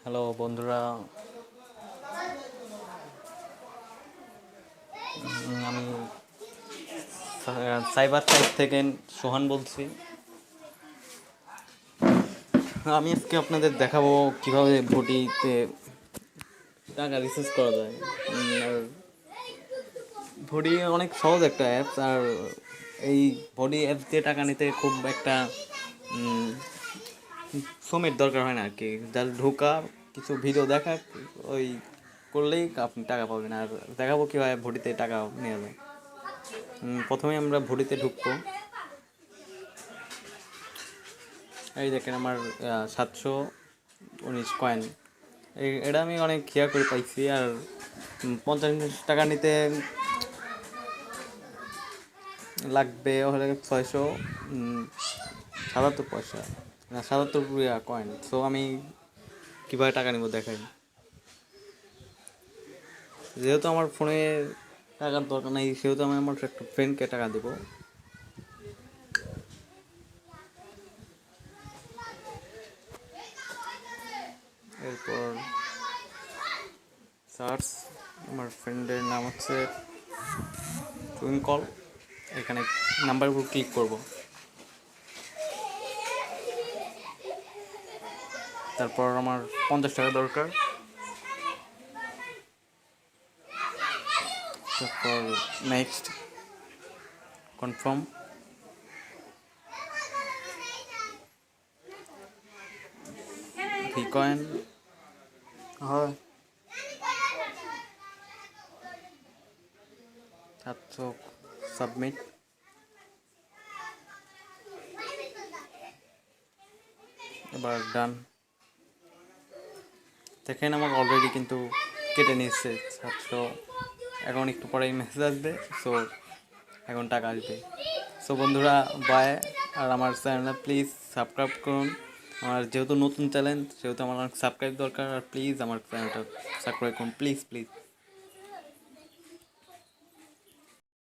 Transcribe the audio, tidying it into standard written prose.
Hello বন্ধুরা, আমি cyber site থেকে সোহান বলছি। আমি আজকে আপনাদের দেখাবো কিভাবে ভোটিতে টাকা রিচার্জ করা যায়। আর ভোডি অনেক সহজ একটা অ্যাপস। আর এই ভোডি অ্যাপস দিয়ে টাকা নিতে খুব একটা সময়ের দরকার হয় না আর কি। যার ঢোকা, কিছু ভিডিও দেখা, ওই করলেই আপনি টাকা পাবেন। আর দেখাবো কীভাবে ভোটিতে টাকা নেওয়া যায়। প্রথমে আমরা ভোটিতে ঢুকবো। এই দেখেন আমার 719 কয়েন। এটা আমি অনেক খেয়াল করে পাইছি। আর 50 টাকা নিতে লাগবে হলে 677 পয়সা, না 77 কয়েন। সো আমি কীভাবে টাকা নেবো দেখাই। যেহেতু আমার ফোনে টাকার দরকার নেই, সেহেতু আমি আমার একটা ফ্রেন্ডকে টাকা দেবো। এরপর সার্চ, আমার ফ্রেন্ডের নাম হচ্ছে টুইঙ্কল। এখানে নাম্বার উপর ক্লিক করব। তারপর আমার 50 টাকা দরকার। তারপর নেক্সট, কনফার্ম। কয়েন হয় 700, সাবমিট। এবার ডান। দেখেন আমার অলরেডি কিন্তু কেটে নিয়েছে 700। এখন একটু পরেই মেসেজ আসবে। সো এখন টাকা আসবে। সো বন্ধুরা, বাই। আর আমার চ্যানেলটা প্লিজ সাবস্ক্রাইব করুন। আমার যেহেতু নতুন চ্যানেল, সেহেতু আমার অনেক সাবস্ক্রাইব দরকার। আর প্লিজ আমার চ্যানেলটা সাবস্ক্রাইব করুন, প্লিজ প্লিজ।